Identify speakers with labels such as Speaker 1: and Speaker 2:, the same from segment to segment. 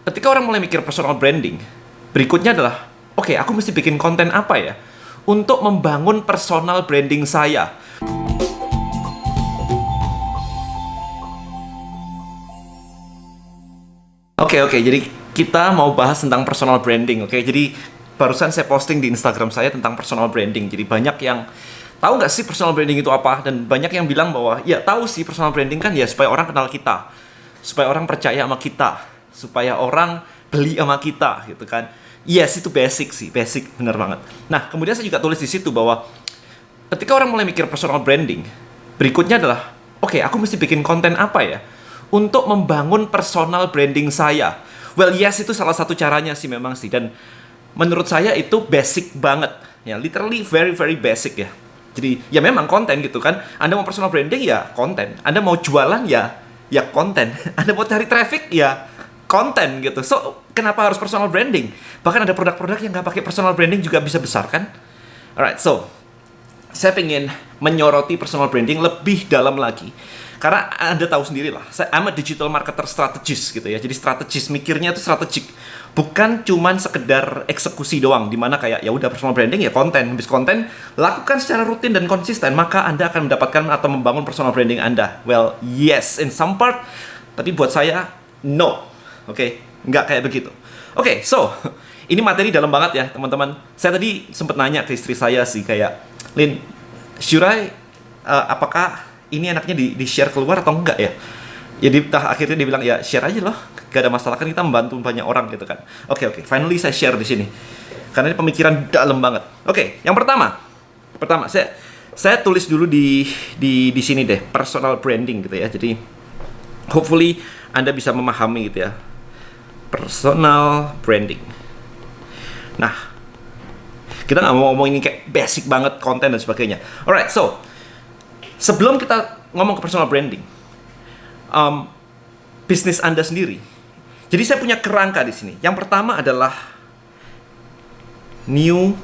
Speaker 1: Ketika orang mulai mikir personal branding, berikutnya adalah, oke, aku mesti bikin konten apa ya untuk membangun personal branding saya. Oke, jadi kita mau bahas tentang personal branding, oke? Jadi barusan saya posting di Instagram saya tentang personal branding. Jadi banyak yang tahu nggak sih personal branding itu apa? Dan banyak yang bilang bahwa, ya tahu sih personal branding kan ya supaya orang kenal kita, supaya orang percaya sama kita, supaya orang beli sama kita, gitu kan? Yes, itu basic sih, basic, bener banget. Nah, kemudian saya juga tulis di situ bahwa ketika orang mulai mikir personal branding, berikutnya adalah, oke, aku mesti bikin konten apa ya untuk membangun personal branding saya. Well, yes, itu salah satu caranya sih memang sih. Dan menurut saya itu basic banget. Ya, literally very, very basic ya. Jadi, ya memang konten gitu kan. Anda mau personal branding, ya konten. Anda mau jualan, ya konten. Anda mau cari traffic, ya konten gitu. So, kenapa harus personal branding? Bahkan ada produk-produk yang nggak pakai personal branding juga bisa besar kan? Alright, so saya pengen menyoroti personal branding lebih dalam lagi. Karena Anda tahu sendiri lah, I'm a digital marketer strategist gitu ya. Jadi strategis, mikirnya itu strategik. Bukan cuman sekedar eksekusi doang, dimana kayak ya udah personal branding ya konten. Habis konten, lakukan secara rutin dan konsisten, maka Anda akan mendapatkan atau membangun personal branding Anda. Well, yes, in some part, tapi buat saya, no. Oke, nggak kayak begitu. Oke, so, ini materi dalam banget ya teman-teman. Saya tadi sempat nanya ke istri saya sih, kayak, Lin, should I, apakah ini enaknya di-share keluar atau enggak ya? Jadi akhirnya dia bilang, ya share aja loh, gak ada masalah, kan kita membantu banyak orang gitu kan. Oke, finally saya share di sini. Karena ini pemikiran dalam banget. Oke, yang pertama saya tulis dulu di sini deh, personal branding gitu ya. Jadi hopefully Anda bisa memahami gitu ya. Personal branding. Nah, kita nggak mau ngomong ini kayak basic banget, konten dan sebagainya. Alright, so sebelum kita ngomong ke personal branding, bisnis Anda sendiri. Jadi saya punya kerangka di sini. Yang pertama adalah new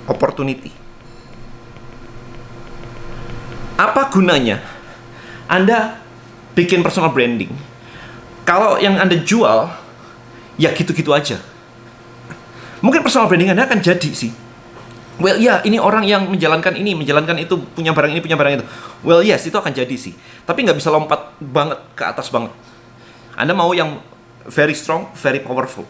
Speaker 1: opportunity. Apa gunanya Anda bikin personal branding kalau yang Anda jual ya gitu-gitu aja? Mungkin personal branding Anda akan jadi sih. Well, ya, ini orang yang menjalankan ini, menjalankan itu, punya barang ini, punya barang itu. Well, yes, itu akan jadi sih. Tapi nggak bisa lompat banget ke atas banget. Anda mau yang very strong, very powerful.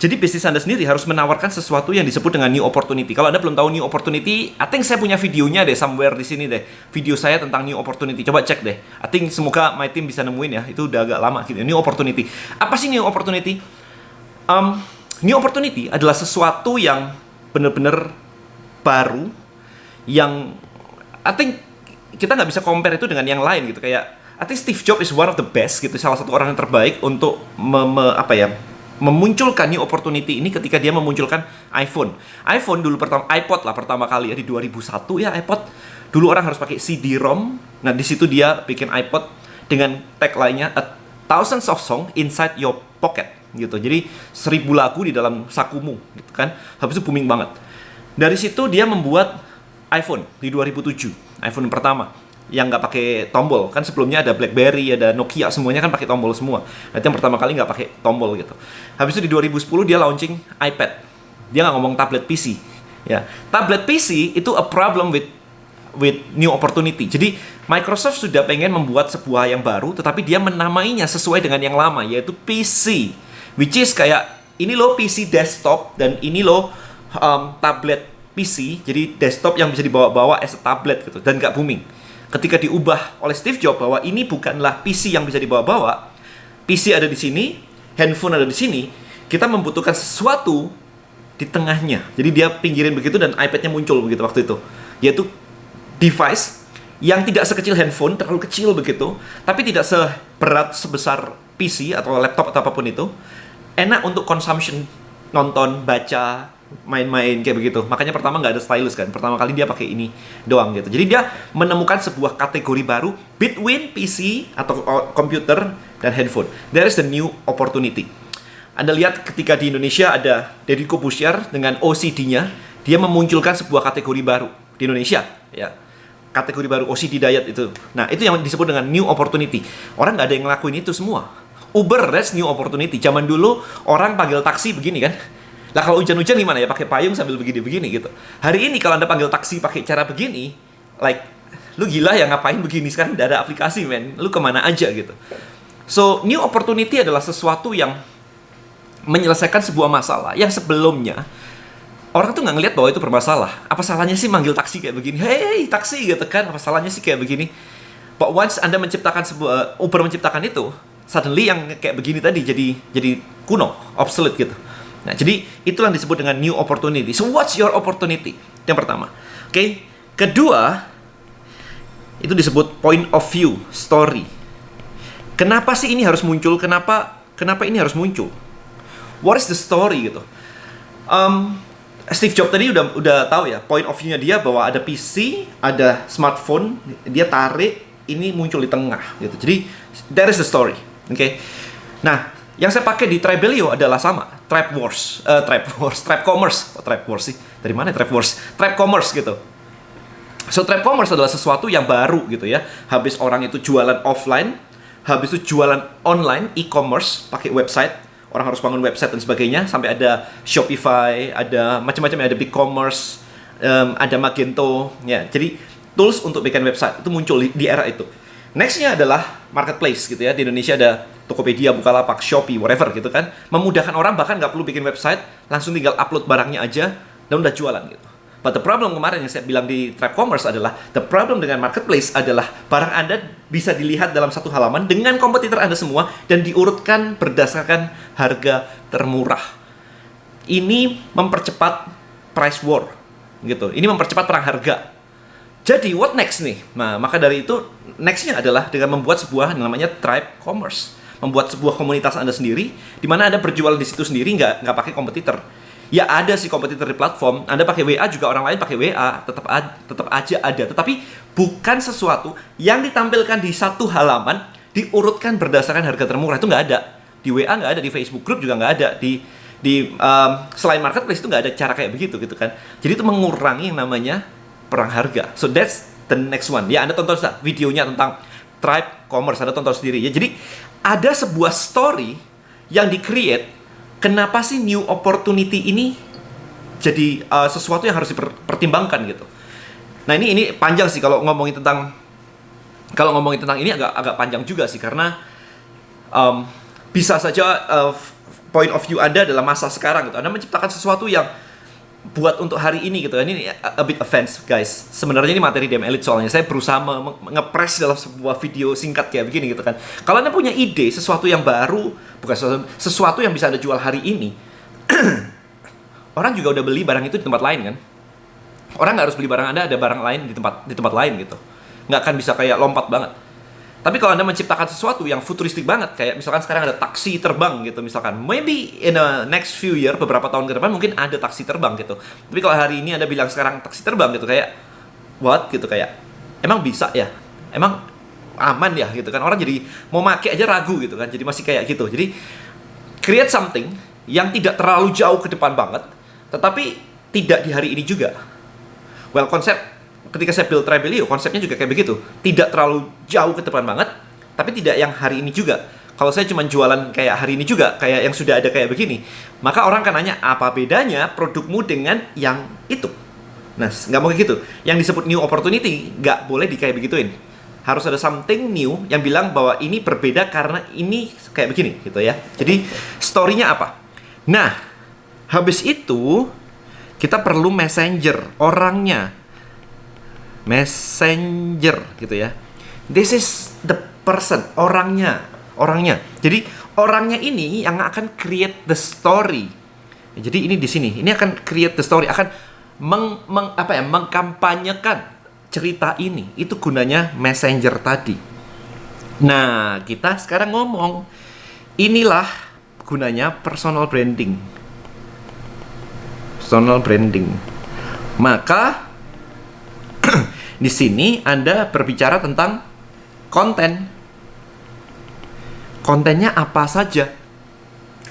Speaker 1: Jadi bisnis Anda sendiri harus menawarkan sesuatu yang disebut dengan new opportunity. Kalau Anda belum tahu new opportunity, I think saya punya videonya deh, somewhere di sini deh. Video saya tentang new opportunity. Coba cek deh. I think semoga my team bisa nemuin ya. Itu udah agak lama gitu. New opportunity. Apa sih new opportunity? New opportunity adalah sesuatu yang benar-benar baru, yang I think kita nggak bisa compare itu dengan yang lain gitu. Kayak I think Steve Jobs is one of the best gitu, salah satu orang yang terbaik untuk memunculkan new opportunity ini ketika dia memunculkan iPhone dulu iPod lah pertama kali ya di 2001 ya. iPod dulu orang harus pakai CD-ROM. Nah di situ dia bikin iPod dengan tagline-nya thousands of songs inside your pocket gitu. Jadi 1000 lagu di dalam sakumu gitu kan. Habis itu booming banget. Dari situ dia membuat iPhone di 2007, iPhone pertama yang nggak pakai tombol. Kan sebelumnya ada BlackBerry, ada Nokia, semuanya kan pakai tombol semua. Nanti yang pertama kali nggak pakai tombol gitu. Habis itu di 2010 dia launching iPad. Dia nggak ngomong tablet PC. Ya, tablet PC itu a problem with new opportunity. Jadi Microsoft sudah pengen membuat sebuah yang baru, tetapi dia menamainya sesuai dengan yang lama, yaitu PC. Which is kayak ini loh PC desktop dan ini loh tablet PC, jadi desktop yang bisa dibawa-bawa as a tablet gitu, dan gak booming. Ketika diubah oleh Steve Jobs bahwa ini bukanlah PC yang bisa dibawa-bawa, PC ada di sini, handphone ada di sini, kita membutuhkan sesuatu di tengahnya. Jadi dia pinggirin begitu dan iPad-nya muncul begitu waktu itu, yaitu device yang tidak sekecil handphone, terlalu kecil begitu, tapi tidak seberat sebesar PC atau laptop atau apapun itu, enak untuk consumption, nonton, baca, main-main kayak begitu. Makanya pertama nggak ada stylus kan. Pertama kali dia pakai ini doang gitu. Jadi dia menemukan sebuah kategori baru between PC atau komputer dan handphone. There is the new opportunity. Anda lihat ketika di Indonesia ada Deddy Corbuzier dengan OCD-nya, dia memunculkan sebuah kategori baru di Indonesia ya. Kategori baru OCD diet itu. Nah, itu yang disebut dengan new opportunity. Orang nggak ada yang ngelakuin itu semua. Uber, that's new opportunity. Zaman dulu orang panggil taksi begini kan. Lah kalau hujan-hujan gimana ya? Pakai payung sambil begini-begini gitu. Hari ini kalau Anda panggil taksi pakai cara begini, like, lu gila ya ngapain begini? Sekarang udah ada aplikasi, men. Lu kemana aja gitu. So, new opportunity adalah sesuatu yang menyelesaikan sebuah masalah yang sebelumnya orang tuh nggak ngeliat bahwa itu bermasalah. Apa salahnya sih manggil taksi kayak begini? Hey, taksi gitu kan. Apa salahnya sih kayak begini? But once Anda menciptakan Uber menciptakan itu, suddenly yang kayak begini tadi jadi kuno, obsolete gitu. Nah, jadi itulah yang disebut dengan new opportunity. So, what's your opportunity? Yang pertama. Oke. Kedua, itu disebut point of view, story. Kenapa sih ini harus muncul? Kenapa ini harus muncul? What is the story gitu? Steve Jobs tadi udah tahu ya, point of view-nya dia bahwa ada PC, ada smartphone, dia tarik, ini muncul di tengah gitu. Jadi that is the story. Oke. Nah, yang saya pakai di Tribelio adalah sama, Tribe Commerce. Oh, Tribe Wars sih. Dari mana Tribe Wars? Tribe Commerce gitu. So, Tribe Commerce adalah sesuatu yang baru gitu ya. Habis orang itu jualan offline, habis itu jualan online, e-commerce, pakai website. Orang harus bangun website dan sebagainya, sampai ada Shopify, ada macam-macam, ada BigCommerce, ada Magento, ya. Jadi tools untuk bikin website itu muncul di era itu. Nextnya adalah marketplace gitu ya. Di Indonesia ada Tokopedia, Bukalapak, Shopee, whatever gitu kan. Memudahkan orang, bahkan nggak perlu bikin website, langsung tinggal upload barangnya aja dan udah jualan gitu. But the problem kemarin yang saya bilang di Tribe Commerce adalah, the problem dengan marketplace adalah barang Anda bisa dilihat dalam satu halaman dengan kompetitor Anda semua dan diurutkan berdasarkan harga termurah. Ini mempercepat price war gitu. Ini mempercepat perang harga. Jadi what next nih? Nah, maka dari itu nextnya adalah dengan membuat sebuah namanya Tribe Commerce, membuat sebuah komunitas Anda sendiri di mana Anda berjualan di situ sendiri, nggak pakai kompetitor. Ya ada sih kompetitor di platform, Anda pakai WA juga orang lain pakai WA, tetap aja ada. Tetapi bukan sesuatu yang ditampilkan di satu halaman, diurutkan berdasarkan harga termurah. Itu nggak ada. Di WA nggak ada, di Facebook Group juga nggak ada. Selain marketplace itu nggak ada cara kayak begitu gitu kan. Jadi itu mengurangi yang namanya perang harga. So that's the next one. Ya Anda tonton videonya tentang Tribe Commerce, Anda tonton sendiri ya. Jadi ada sebuah story yang di-create. Kenapa sih new opportunity ini jadi sesuatu yang harus dipertimbangkan gitu. Nah ini panjang sih kalau ngomongin tentang ini agak panjang juga sih, karena bisa saja point of view Anda dalam masa sekarang gitu. Anda menciptakan sesuatu yang buat untuk hari ini gitu. Ini a bit offense guys. Sebenarnya ini materi DM Elite soalnya. Saya berusaha nge-press dalam sebuah video singkat kayak begini gitu kan. Kalau Anda punya ide sesuatu yang baru, bukan sesuatu yang bisa Anda jual hari ini, orang juga udah beli barang itu di tempat lain kan. Orang nggak harus beli barang Anda, ada barang lain di tempat lain gitu. Nggak akan bisa kayak lompat banget. Tapi kalau Anda menciptakan sesuatu yang futuristik banget, kayak misalkan sekarang ada taksi terbang gitu misalkan, maybe in the next few year, beberapa tahun ke depan mungkin ada taksi terbang gitu. Tapi kalau hari ini Anda bilang sekarang taksi terbang gitu, kayak what gitu, kayak emang bisa ya? Emang aman ya gitu kan? Orang jadi mau pakai aja ragu gitu kan. Jadi masih kayak gitu. Jadi create something yang tidak terlalu jauh ke depan banget, tetapi tidak di hari ini juga. Well, ketika saya build Tribelio, konsepnya juga kayak begitu. Tidak terlalu jauh ke depan banget, tapi tidak yang hari ini juga. Kalau saya cuma jualan kayak hari ini juga, kayak yang sudah ada kayak begini, maka orang kan nanya, apa bedanya produkmu dengan yang itu? Nah, nggak mau kayak gitu. Yang disebut new opportunity, nggak boleh kayak begituin. Harus ada something new yang bilang bahwa ini berbeda karena ini kayak begini, gitu ya. Jadi, story-nya apa? Nah, habis itu, kita perlu messenger, orangnya. Messenger gitu ya. This is the person, orangnya. Jadi orangnya ini yang akan create the story. Jadi ini di sini, ini akan create the story, akan mengkampanyekan cerita ini. Itu gunanya messenger tadi. Nah, kita sekarang ngomong, inilah gunanya personal branding. Personal branding. Maka di sini Anda berbicara tentang konten. Kontennya apa saja?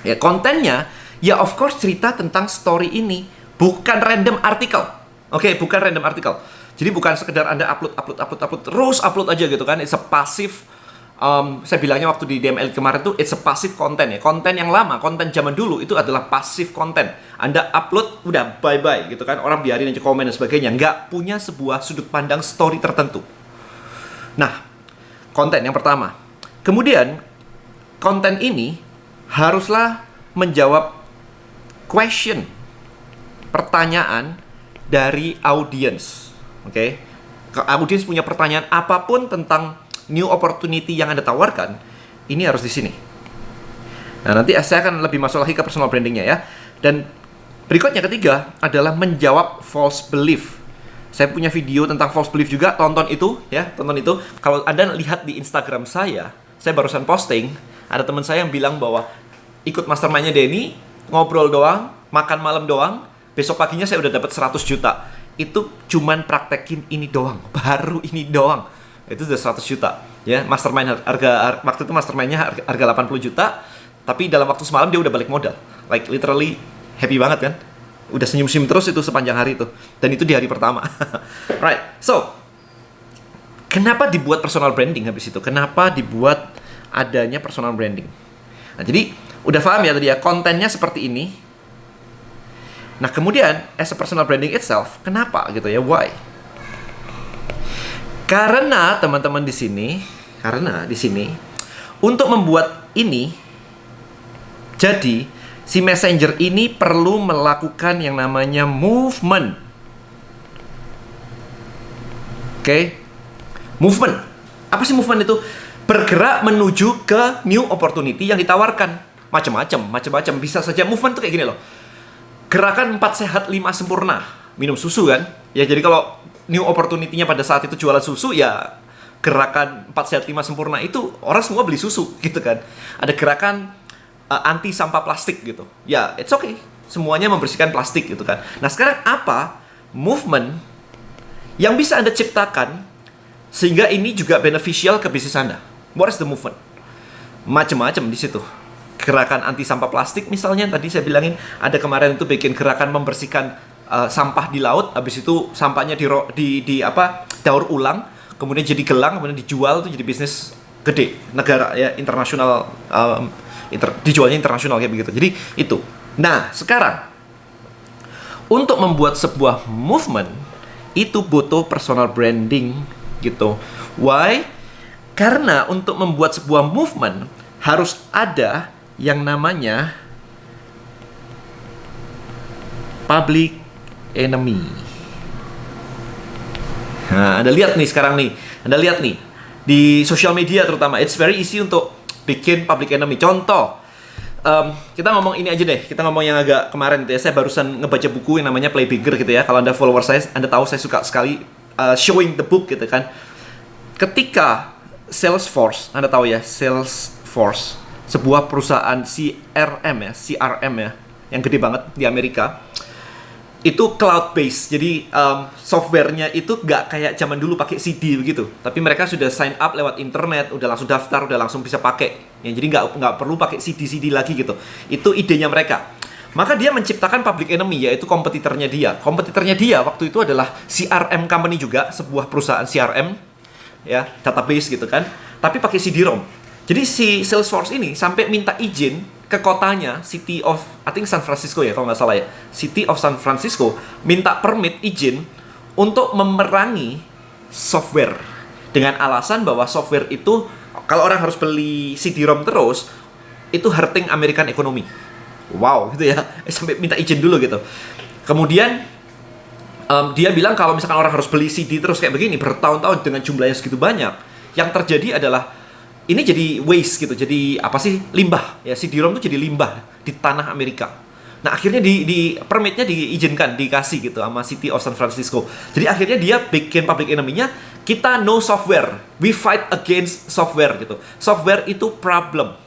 Speaker 1: Ya, kontennya ya of course cerita tentang story ini, bukan random artikel. Oke, bukan random artikel. Jadi bukan sekedar Anda upload terus upload aja gitu kan. It's a passive saya bilangnya waktu di DML kemarin tuh it's a passive content ya. Konten yang lama, konten zaman dulu itu adalah passive content. Anda upload, udah bye-bye gitu kan. Orang biarin aja komen dan sebagainya. Nggak punya sebuah sudut pandang story tertentu. Nah, konten yang pertama. Kemudian, konten ini haruslah menjawab question, pertanyaan dari audience. Oke? Audience punya pertanyaan apapun tentang new opportunity yang Anda tawarkan, ini harus di sini. Nah, nanti saya akan lebih masuk lagi ke personal brandingnya ya. Dan berikutnya ketiga adalah menjawab false belief. Saya punya video tentang false belief juga, tonton itu ya, tonton itu. Kalau Anda lihat di Instagram saya barusan posting, ada teman saya yang bilang bahwa ikut mastermind-nya Denny, ngobrol doang, makan malam doang, besok paginya saya udah dapat 100 juta. Itu cuman praktekin ini doang, baru ini doang. Itu udah 100 juta ya. Mastermind harga waktu itu mastermind-nya harga 80 juta, tapi dalam waktu semalam dia udah balik modal. Like literally happy banget kan? Udah senyum-senyum terus itu sepanjang hari itu. Dan itu di hari pertama. Right. So, kenapa dibuat personal branding habis itu? Kenapa dibuat adanya personal branding? Nah, jadi udah paham ya tadi ya, kontennya seperti ini. Nah, kemudian as a personal branding itself, kenapa gitu ya? Why? Karena teman-teman di sini, untuk membuat ini jadi si messenger ini perlu melakukan yang namanya movement. Oke? Movement. Apa sih movement itu? Bergerak menuju ke new opportunity yang ditawarkan. Macam-macam. Bisa saja movement tuh kayak gini loh. Gerakan 4 sehat 5 sempurna. Minum susu kan? Ya jadi kalau new opportunity-nya pada saat itu jualan susu, ya gerakan 4 sehat 5 sempurna itu orang semua beli susu gitu kan. Ada gerakan anti sampah plastik gitu. Ya, it's okay. Semuanya membersihkan plastik gitu kan. Nah, sekarang apa movement yang bisa Anda ciptakan sehingga ini juga beneficial ke bisnis Anda? What is the movement? Macam-macam di situ. Gerakan anti sampah plastik misalnya tadi saya bilangin, ada kemarin itu bikin gerakan membersihkan sampah di laut, habis itu sampahnya daur ulang, kemudian jadi gelang, kemudian dijual, itu jadi bisnis gede, negara ya, internasional, dijualnya internasional kayak begitu. Jadi itu. Nah, sekarang untuk membuat sebuah movement itu butuh personal branding gitu. Why? Karena untuk membuat sebuah movement harus ada yang namanya public enemy. Nah, Anda lihat nih sekarang nih. Anda lihat nih di sosial media terutama, it's very easy untuk bikin public enemy. Contoh, kita ngomong ini aja deh. Kita ngomong yang agak kemarin gitu ya. Saya barusan ngebaca buku yang namanya Play Bigger gitu ya. Kalau Anda follower saya, Anda tahu saya suka sekali showing the book gitu kan. Ketika Salesforce, Anda tahu ya, Salesforce, sebuah perusahaan CRM ya, yang gede banget di Amerika. Itu cloud based, jadi softwarenya itu nggak kayak zaman dulu pakai CD begitu, tapi mereka sudah sign up lewat internet, udah langsung daftar, udah langsung bisa pakai, ya, jadi nggak perlu pakai CD lagi gitu. Itu idenya mereka. Maka dia menciptakan public enemy, yaitu kompetitornya dia. Kompetitornya dia waktu itu adalah CRM company juga, sebuah perusahaan CRM, ya, database gitu kan, tapi pakai CD-ROM. Jadi si Salesforce ini sampai minta izin ke kotanya, City of, I think San Francisco ya kalau nggak salah ya, City of San Francisco, minta permit, izin untuk memerangi software dengan alasan bahwa software itu kalau orang harus beli CD-ROM terus, itu hurting American economy. Wow gitu ya, sampai minta izin dulu gitu. Kemudian dia bilang kalau misalkan orang harus beli CD terus kayak begini bertahun-tahun dengan jumlah yang segitu banyak, yang terjadi adalah ini jadi waste gitu, jadi apa sih, limbah ya, CD-ROM itu jadi limbah di tanah Amerika. Nah akhirnya di permitnya diizinkan, dikasih gitu sama City of San Francisco. Jadi akhirnya dia bikin public enemy-nya, kita no software, we fight against software gitu. Software itu problem.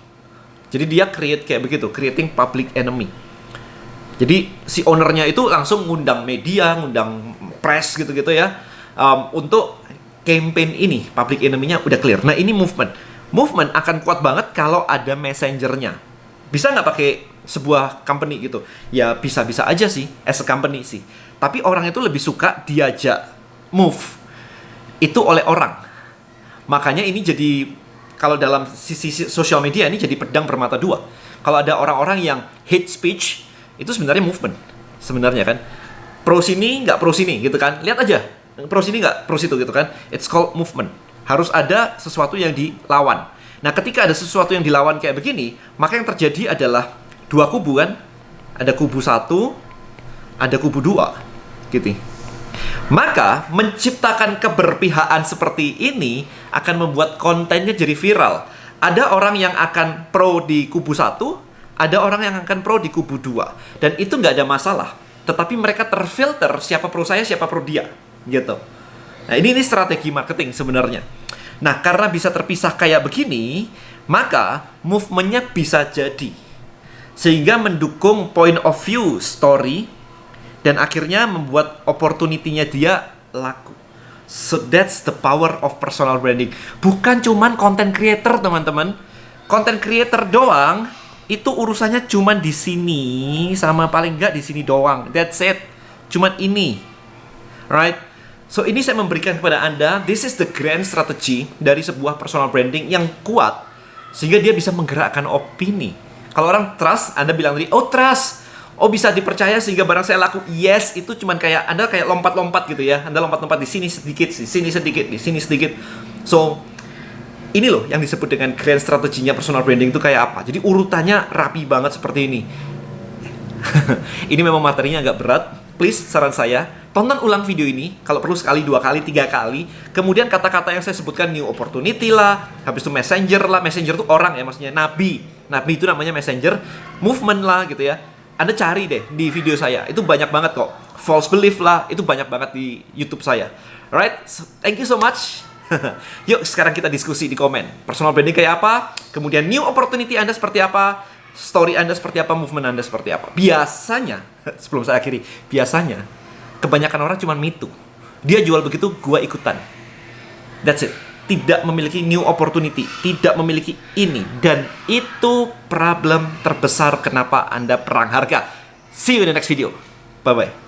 Speaker 1: Jadi dia create kayak begitu, creating public enemy. Jadi si ownernya itu langsung ngundang media, ngundang press gitu-gitu ya, untuk campaign ini, public enemy-nya udah clear. Nah ini movement. Movement akan kuat banget kalau ada messengernya. Bisa nggak pakai sebuah company gitu? Ya bisa-bisa aja sih, as a company sih. Tapi orang itu lebih suka diajak move itu oleh orang. Makanya ini jadi kalau dalam sisi sosial media ini jadi pedang bermata dua. Kalau ada orang-orang yang hate speech, itu sebenarnya movement. Sebenarnya kan. Pro sini, nggak pro sini gitu kan. Lihat aja. Pro sini, nggak pro situ gitu kan. It's called movement. Harus ada sesuatu yang dilawan. Nah, ketika ada sesuatu yang dilawan kayak begini, maka yang terjadi adalah dua kubu kan. Ada kubu satu, ada kubu dua. Gitu. Maka, menciptakan keberpihakan seperti ini akan membuat kontennya jadi viral. Ada orang yang akan pro di kubu satu, ada orang yang akan pro di kubu dua. Dan itu nggak ada masalah. Tetapi mereka terfilter siapa pro saya, siapa pro dia. Gitu. Nah, ini strategi marketing sebenarnya. Nah, karena bisa terpisah kayak begini, maka movementnya bisa jadi. Sehingga mendukung point of view story, dan akhirnya membuat opportunity-nya dia laku. So that's the power of personal branding. Bukan cuman content creator, teman-teman. Content creator doang itu urusannya cuman di sini sama paling enggak di sini doang. That's it. Cuman ini. Right? So ini saya memberikan kepada Anda, this is the grand strategy dari sebuah personal branding yang kuat sehingga dia bisa menggerakkan opini. Kalau orang trust, Anda bilang tadi, "Oh, trust. Oh, bisa dipercaya sehingga barang saya laku." Yes, itu cuman kayak Anda kayak lompat-lompat gitu ya. Anda lompat-lompat di sini sedikit, di sini sedikit, di sini sedikit. So, ini loh yang disebut dengan grand strateginya personal branding itu kayak apa. Jadi urutannya rapi banget seperti ini. Ini memang materinya agak berat. Please, saran saya, tonton ulang video ini. Kalau perlu sekali, 2 kali, 3 kali. Kemudian kata-kata yang saya sebutkan, new opportunity lah. Habis itu messenger lah. Messenger itu orang ya, maksudnya nabi. Nabi itu namanya messenger. Movement lah gitu ya. Anda cari deh di video saya. Itu banyak banget kok. False belief lah. Itu banyak banget di YouTube saya. Alright? So, thank you so much. Yuk sekarang kita diskusi di komen. Personal branding kayak apa? Kemudian new opportunity Anda seperti apa? Story Anda seperti apa? Movement Anda seperti apa? Biasanya, sebelum saya akhiri, biasanya kebanyakan orang cuma mitu. Dia jual begitu, gua ikutan. That's it. Tidak memiliki new opportunity, tidak memiliki ini, dan itu problem terbesar kenapa Anda perang harga. See you in the next video. Bye bye.